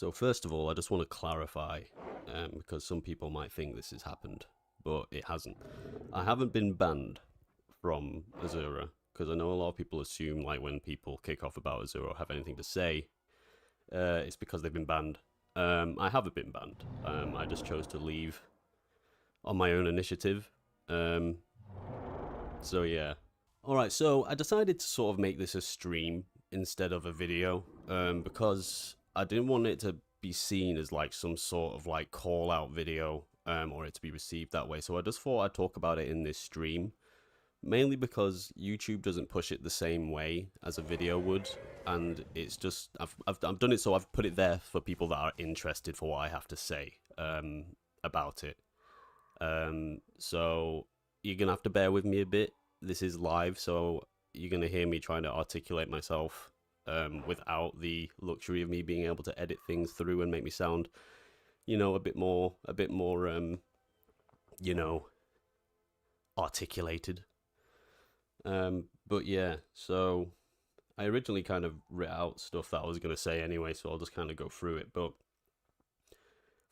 So first of all, I just want to clarify, because some people might think this has happened, but it hasn't. I haven't been banned from Azura, because I know a lot of people assume, like, when people kick off about Azura or have anything to say, it's because they've been banned. I haven't been banned. I just chose to leave on my own initiative. So yeah. Alright, so I decided to sort of make this a stream instead of a video, because I didn't want it to be seen as like some sort of like call out video, or it to be received that way. So I just thought I'd talk about it in this stream, mainly because YouTube doesn't push it the same way as a video would, and it's just I've done it so I've put it there for people that are interested for what I have to say about it. So you're gonna have to bear with me a bit. This is live, so you're gonna hear me trying to articulate myself without the luxury of me being able to edit things through and make me sound, you know, a bit more, you know, articulated. But yeah, so I originally kind of writ out stuff that I was going to say anyway, so I'll just kind of go through it. But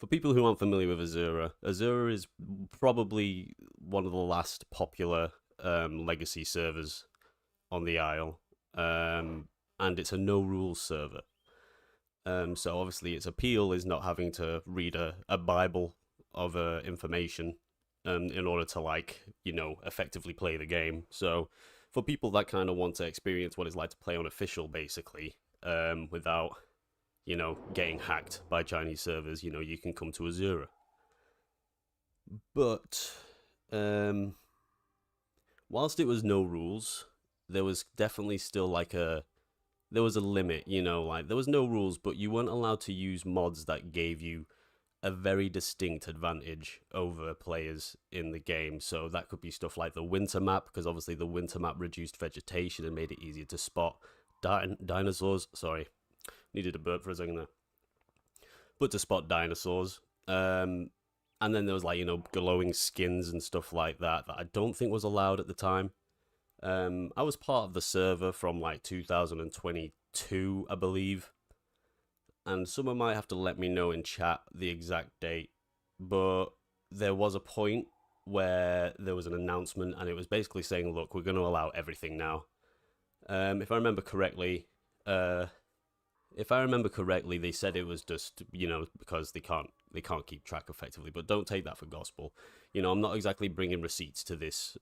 for people who aren't familiar with Azura, Azura is probably one of the last popular legacy servers on the Isle, and it's a no-rules server. So obviously its appeal is not having to read a Bible of information in order to, like, you know, effectively play the game. So for people that kind of want to experience what it's like to play on official, basically, without, you know, getting hacked by Chinese servers, you know, you can come to Azura. But whilst it was no rules, there was definitely still like there was a limit, you know, like there was no rules, but you weren't allowed to use mods that gave you a very distinct advantage over players in the game. So that could be stuff like the winter map, because obviously the winter map reduced vegetation and made it easier to spot dinosaurs. Sorry, needed a burp for a second there. But to spot dinosaurs. And then there was, like, you know, glowing skins and stuff like that I don't think was allowed at the time. I was part of the server from like 2022, I believe. And someone might have to let me know in chat the exact date, but there was a point where there was an announcement, and it was basically saying, look, we're going to allow everything now. If I remember correctly, they said it was just, you know, because they can't keep track effectively, but don't take that for gospel. You know, I'm not exactly bringing receipts to this,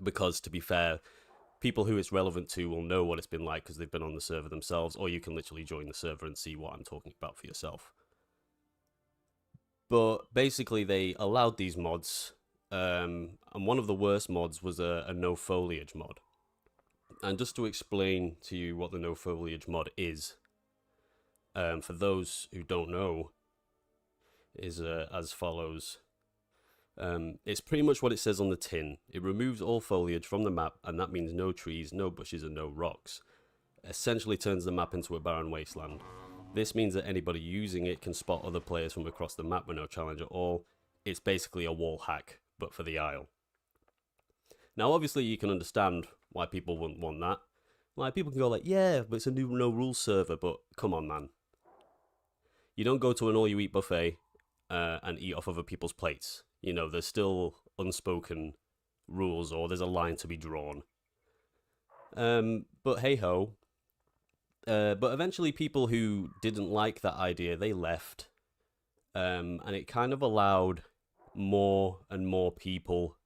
because, to be fair, people who it's relevant to will know what it's been like because they've been on the server themselves, or you can literally join the server and see what I'm talking about for yourself. But basically, they allowed these mods, and one of the worst mods was a no foliage mod. And just to explain to you what the no foliage mod is, for those who don't know, is as follows. It's pretty much what it says on the tin. It removes all foliage from the map, and that means no trees, no bushes, and no rocks. Essentially turns the map into a barren wasteland. This means that anybody using it can spot other players from across the map with no challenge at all. It's basically a wall hack, but for the Isle. Now, obviously, you can understand why people wouldn't want that. Like, people can go like, yeah, but it's a new no-rules server, but come on, man. You don't go to an all-you-eat buffet and eat off other people's plates. You know, there's still unspoken rules, or there's a line to be drawn. But hey-ho. But eventually people who didn't like that idea, they left. And it kind of allowed more and more people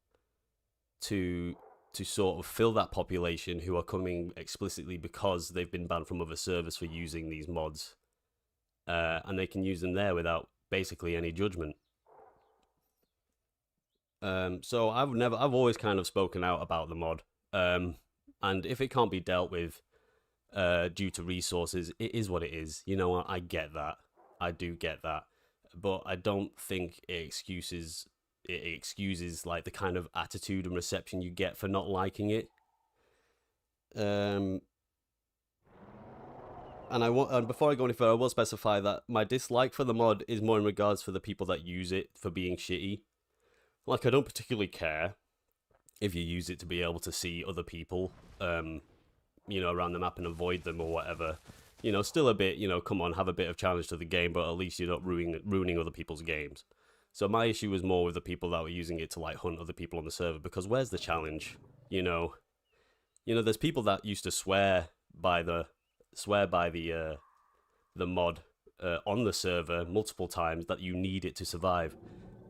to sort of fill that population who are coming explicitly because they've been banned from other servers for using these mods. And they can use them there without basically any judgment. So I've always kind of spoken out about the mod. And if it can't be dealt with due to resources, it is what it is. You know, I get that. I do get that. But I don't think it excuses like the kind of attitude and reception you get for not liking it. And before I go any further, I will specify that my dislike for the mod is more in regards for the people that use it for being shitty. Like, I don't particularly care if you use it to be able to see other people, you know, around the map and avoid them or whatever. You know, still a bit, you know, come on, have a bit of challenge to the game, but at least you're not ruining other people's games. So my issue was more with the people that were using it to like hunt other people on the server, because where's the challenge? There's people that used to swear by the mod on the server multiple times that you need it to survive,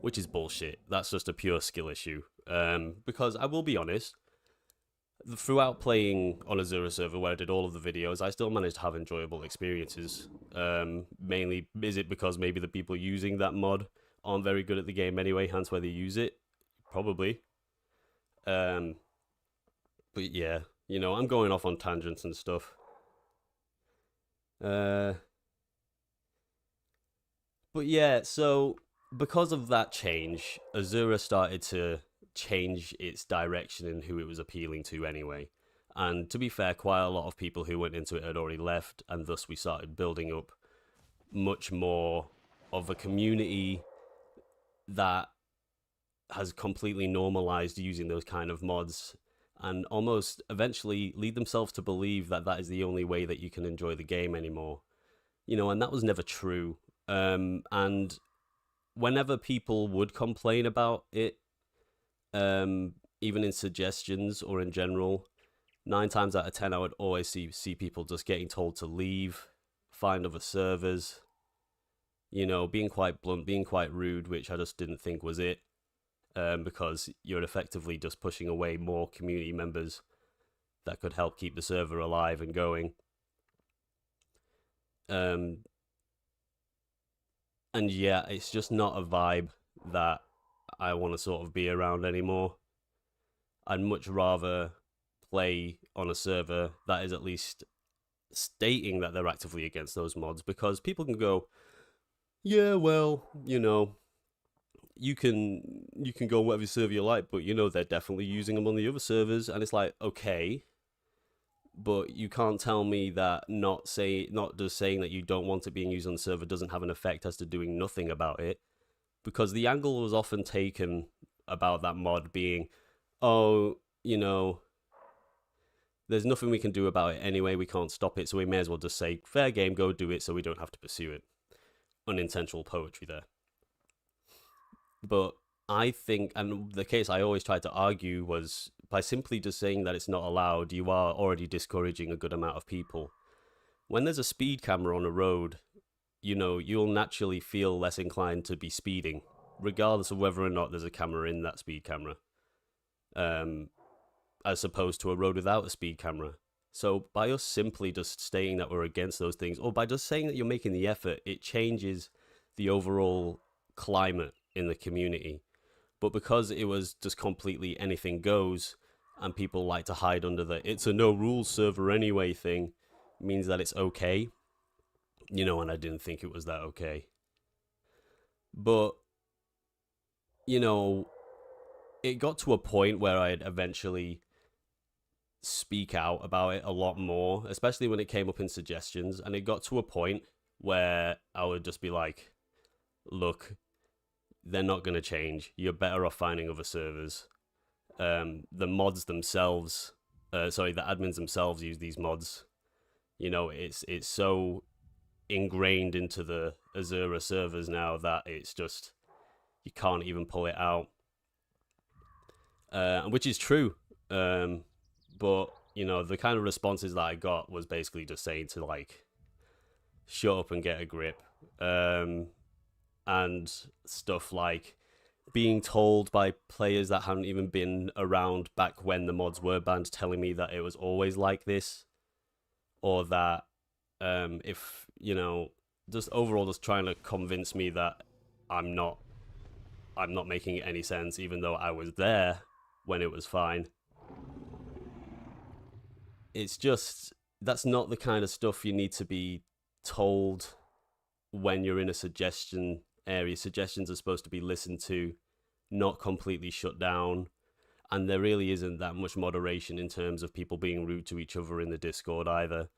which is bullshit. That's just a pure skill issue. Because I will be honest, throughout playing on Azura server where I did all of the videos, I still managed to have enjoyable experiences. Mainly, is it because maybe the people using that mod aren't very good at the game anyway, hence why they use it? Probably. But yeah, I'm going off on tangents and stuff. But yeah, so because of that change, Azura started to change its direction and who it was appealing to anyway. And to be fair, quite a lot of people who went into it had already left, and thus we started building up much more of a community that has completely normalized using those kind of mods and almost eventually lead themselves to believe that that is the only way that you can enjoy the game anymore. And that was never true. And whenever people would complain about it, even in suggestions or in general, 9 times out of 10, I would always see people just getting told to leave, find other servers, being quite blunt, being quite rude, which I just didn't think was it, because you're effectively just pushing away more community members that could help keep the server alive and going. And yeah, it's just not a vibe that I want to sort of be around anymore. I'd much rather play on a server that is at least stating that they're actively against those mods, because people can go, yeah, well, you can go on whatever server you like, but they're definitely using them on the other servers, and it's like, okay, but you can't tell me that not just saying that you don't want it being used on the server doesn't have an effect as to doing nothing about it. Because the angle was often taken about that mod being, oh, there's nothing we can do about it anyway, we can't stop it, so we may as well just say, fair game, go do it so we don't have to pursue it. Unintentional poetry there. But I think, and the case I always tried to argue was, by simply just saying that it's not allowed, you are already discouraging a good amount of people. When there's a speed camera on a road, you'll naturally feel less inclined to be speeding, regardless of whether or not there's a camera in that speed camera, as opposed to a road without a speed camera. So by us simply just stating that we're against those things, or by just saying that you're making the effort, it changes the overall climate in the community. But because it was just completely anything goes, and people like to hide under the it's a no rules server anyway thing, means that it's okay. And I didn't think it was that okay. But, it got to a point where I'd eventually speak out about it a lot more, especially when it came up in suggestions. And it got to a point where I would just be like, look, they're not going to change. You're better off finding other servers. The mods themselves, the admins themselves use these mods. It's so ingrained into the Asura servers now that it's just, you can't even pull it out. Which is true. But, the kind of responses that I got was basically just saying to, like, shut up and get a grip. And stuff like being told by players that haven't even been around back when the mods were banned, telling me that it was always like this, or that if just overall just trying to convince me that I'm not making any sense, even though I was there when it was fine. It's just, that's not the kind of stuff you need to be told when you're in a suggestion area. Suggestions are supposed to be listened to, not completely shut down. And there really isn't that much moderation in terms of people being rude to each other in the Discord either.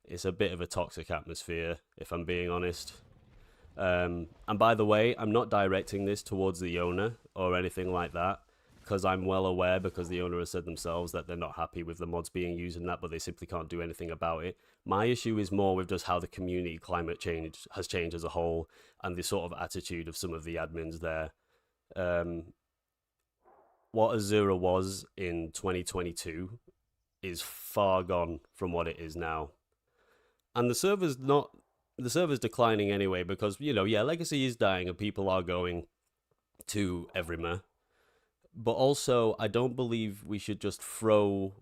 It's a bit of a toxic atmosphere, if I'm being honest. And by the way, I'm not directing this towards the owner or anything like that. because I'm well aware, because the owner has said themselves that they're not happy with the mods being used in that, but they simply can't do anything about it. My issue is more with just how the community climate change has changed as a whole, and the sort of attitude of some of the admins there. Um, what Azura was in 2022 is far gone from what it is now. And the server's declining anyway because, yeah, legacy is dying and people are going to Everymer. But also, I don't believe we should just throw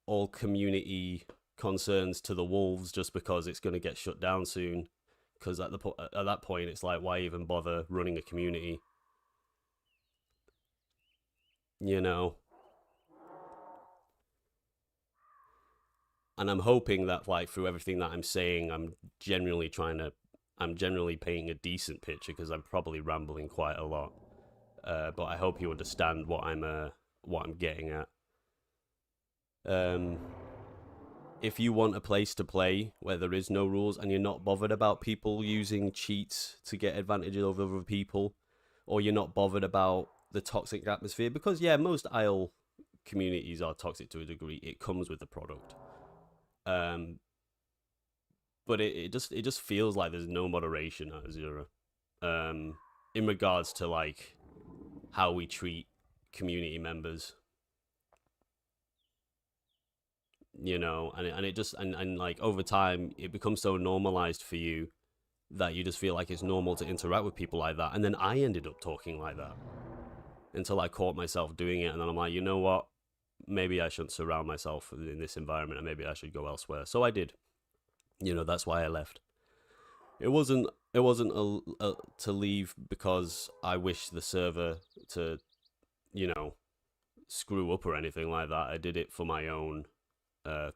all community concerns to the wolves just because it's going to get shut down soon. Because at that point, it's like, why even bother running a community? You know. And I'm hoping that, like, through everything that I'm saying, I'm generally painting a decent picture because I'm probably rambling quite a lot. But I hope you understand what I'm getting at. If you want a place to play where there is no rules and you're not bothered about people using cheats to get advantages over other people, or you're not bothered about the toxic atmosphere, because yeah, most IL communities are toxic to a degree. It comes with the product. But it just feels like there's no moderation at Azura. In regards to like how we treat community members. And it just and like over time it becomes so normalized for you that you just feel like it's normal to interact with people like that. And then I ended up talking like that until I caught myself doing it, and then I'm like, you know what? Maybe I shouldn't surround myself in this environment, and maybe I should go elsewhere. So I did. That's why I left. It wasn't to leave because I wish the server to, screw up or anything like that. I did it for my own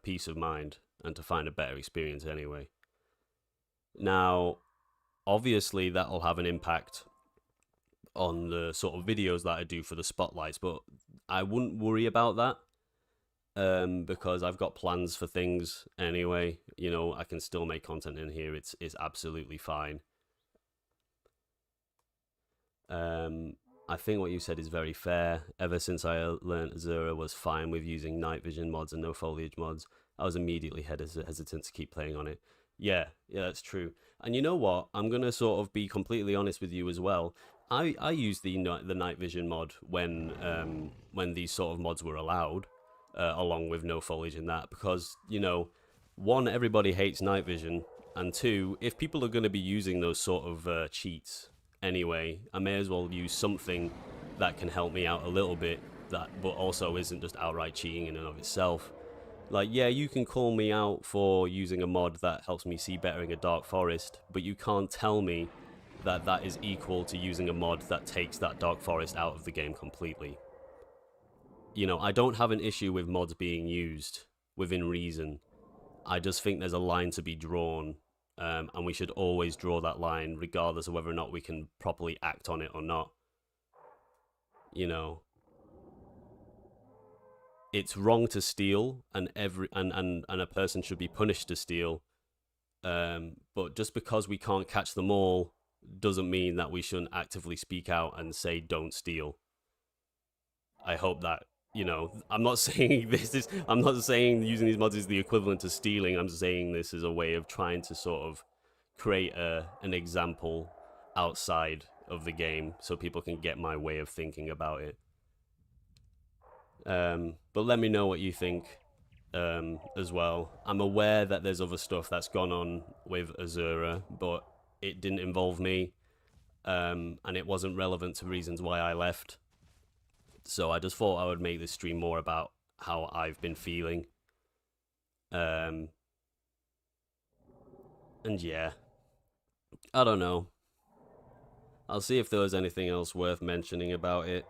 peace of mind and to find a better experience anyway. Now, obviously, that'll have an impact on the sort of videos that I do for the spotlights, but I wouldn't worry about that because I've got plans for things anyway. I can still make content in here. It's absolutely fine. I think what you said is very fair. Ever since I learned Azura was fine with using night vision mods and no foliage mods, I was immediately hesitant to keep playing on it. Yeah, that's true. And you know what? I'm going to sort of be completely honest with you as well. I used the night vision mod when these sort of mods were allowed, along with no foliage in that, because, one, everybody hates night vision, and two, if people are going to be using those sort of cheats anyway, I may as well use something that can help me out a little bit, but also isn't just outright cheating in and of itself. Like, yeah, you can call me out for using a mod that helps me see better in a dark forest, but you can't tell me that is equal to using a mod that takes that dark forest out of the game completely. I don't have an issue with mods being used within reason. I just think there's a line to be drawn, and we should always draw that line regardless of whether or not we can properly act on it or not. It's wrong to steal, and a person should be punished to steal. But just because we can't catch them all doesn't mean that we shouldn't actively speak out and say don't steal. I hope that, I'm not saying I'm not saying using these mods is the equivalent to stealing. I'm saying this is a way of trying to sort of create an example outside of the game so people can get my way of thinking about it. But let me know what you think as well. I'm aware that there's other stuff that's gone on with Azura, but it didn't involve me, and it wasn't relevant to reasons why I left. So I just thought I would make this stream more about how I've been feeling. And yeah, I don't know. I'll see if there was anything else worth mentioning about it.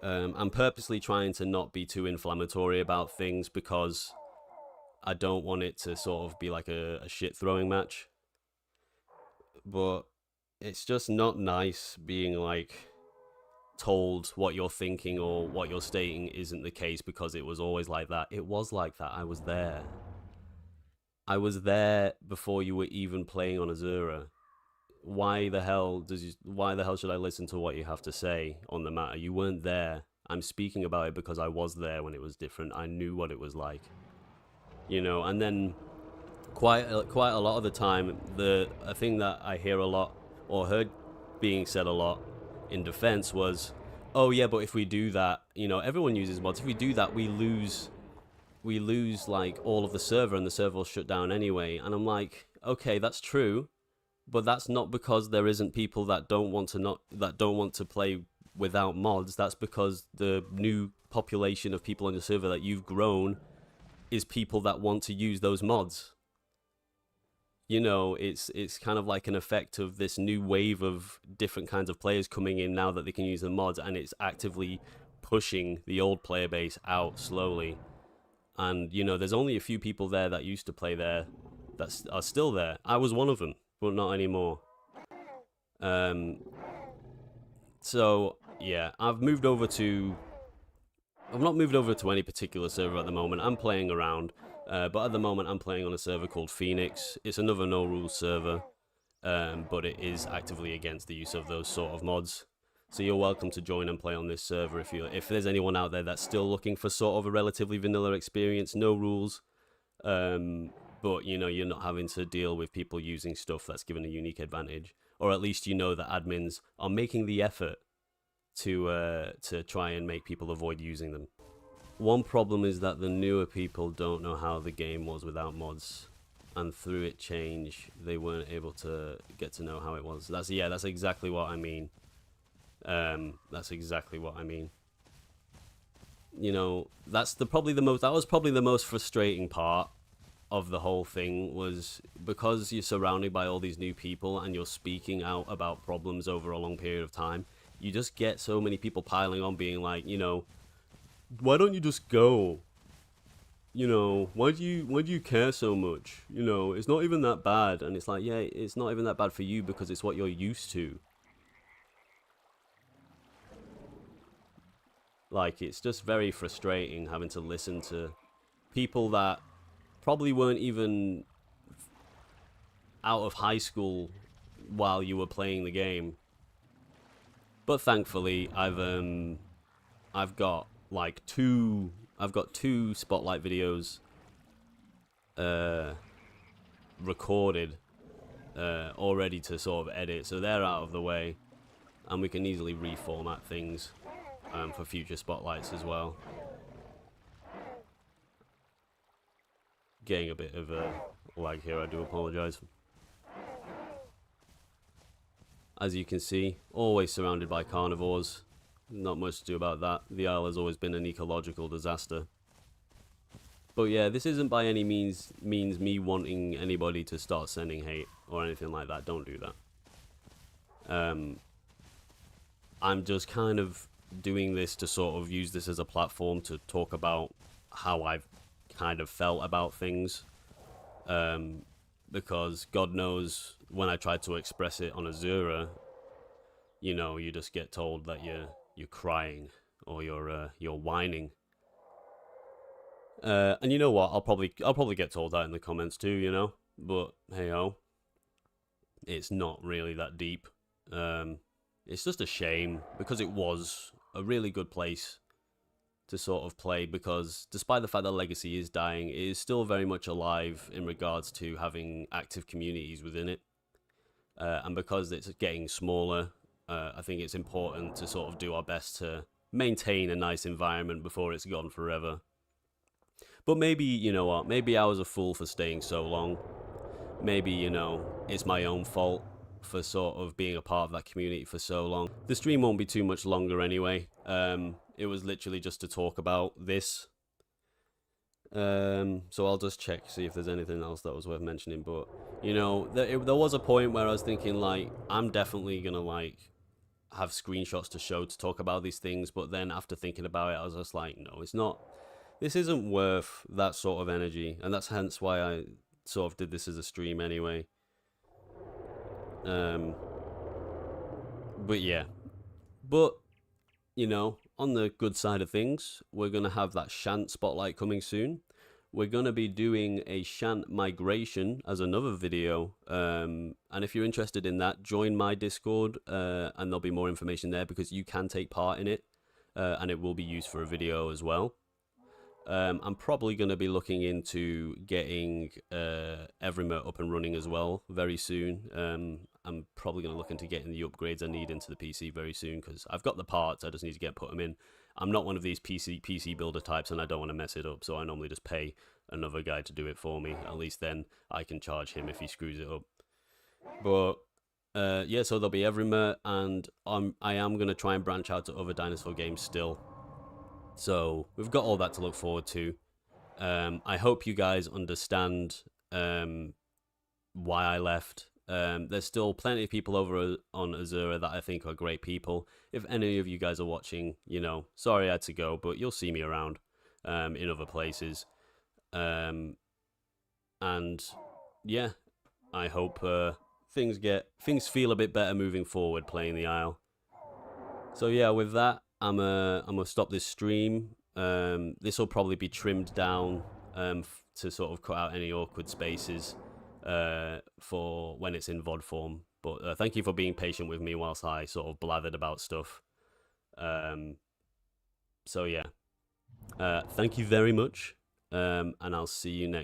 I'm purposely trying to not be too inflammatory about things because I don't want it to sort of be like a shit throwing match. But it's just not nice being like told what you're thinking or what you're stating isn't the case because it was always like that. It was like that. I was there. I was there before you were even playing on Azura. Why the hell should I listen to what you have to say on the matter? You weren't there I'm speaking about it because I was there when it was different. I knew what it was like, you know. And then quite a lot of the time, a thing that I hear a lot or heard being said a lot in defense was, oh yeah, but if we do that, you know, everyone uses mods. If we do that, we lose like all of the server, and the server will shut down anyway. And I'm like, okay, that's true, but that's not because there isn't people that don't want to play without mods. That's because the new population of people on the server that you've grown is people that want to use those mods. You know, it's kind of like an effect of this new wave of different kinds of players coming in now that they can use the mods, and it's actively pushing the old player base out slowly. And, you know, there's only a few people there that used to play there that are still there. I was one of them, but not anymore. So, yeah, I've not moved over to any particular server at the moment. I'm playing around, but at the moment I'm playing on a server called Phoenix. It's another no-rules server, but it is actively against the use of those sort of mods. So you're welcome to join and play on this server if there's anyone out there that's still looking for sort of a relatively vanilla experience, no rules, but you know, you're not having to deal with people using stuff that's given a unique advantage, or at least you know that admins are making the effort to try and make people avoid using them. One problem is that the newer people don't know how the game was without mods, and through it change, they weren't able to get to know how it was. That's exactly what I mean. That's exactly what I mean. You know, that was probably the most frustrating part of the whole thing, was because you're surrounded by all these new people and you're speaking out about problems over a long period of time. You just get so many people piling on, being like, you know, why don't you just go? You know, why do you care so much? You know, it's not even that bad. And it's like, yeah, it's not even that bad for you because it's what you're used to. Like, it's just very frustrating having to listen to people that probably weren't even out of high school while you were playing the game. But thankfully, I've got two spotlight videos recorded all ready to sort of edit, so they're out of the way, and we can easily reformat things for future spotlights as well. Getting a bit of a lag here, I do apologize. As you can see, always surrounded by carnivores. Not much to do about that. The Isle has always been an ecological disaster. But yeah, this isn't by any means me wanting anybody to start sending hate or anything like that. Don't do that. I'm just kind of doing this to sort of use this as a platform to talk about how I've kind of felt about things. Because God knows, when I tried to express it on Azura, you know, you just get told that you're crying or you're whining. And you know what? I'll probably get told that in the comments too, you know. But hey ho, it's not really that deep. It's just a shame, because it was a really good place to sort of play, because despite the fact that Legacy is dying, it is still very much alive in regards to having active communities within it. And because it's getting smaller, I think it's important to sort of do our best to maintain a nice environment before it's gone forever. But maybe, you know what, maybe I was a fool for staying so long. Maybe, you know, it's my own fault for sort of being a part of that community for so long. The stream won't be too much longer anyway. It was literally just to talk about this. So I'll just check, see if there's anything else that was worth mentioning. But, you know, there was a point where I was thinking, like, I'm definitely gonna, like, have screenshots to show to talk about these things. But then after thinking about it, I was just like, no, it's not. This isn't worth that sort of energy. And that's hence why I sort of did this as a stream anyway. But yeah. But, you know, on the good side of things, we're going to have that Shant spotlight coming soon. We're going to be doing a Shant migration as another video. And if you're interested in that, join my Discord, and there'll be more information there, because you can take part in it. and it will be used for a video as well. I'm probably going to be looking into getting Everymer up and running as well very soon. I'm probably going to look into getting the upgrades I need into the PC very soon, because I've got the parts, I just need to put them in. I'm not one of these PC builder types, and I don't want to mess it up, so I normally just pay another guy to do it for me. At least then I can charge him if he screws it up. But yeah, so there'll be Everymer, and I am going to try and branch out to other dinosaur games still. So we've got all that to look forward to. I hope you guys understand why I left. There's still plenty of people over on Azura that I think are great people. If any of you guys are watching, you know, sorry I had to go, but you'll see me around in other places. And yeah, I hope things feel a bit better moving forward playing the Isle. So yeah, with that, I'm gonna stop this stream. This will probably be trimmed down to sort of cut out any awkward spaces for when it's in VOD form. But thank you for being patient with me whilst I sort of blathered about stuff. So yeah, thank you very much, and I'll see you next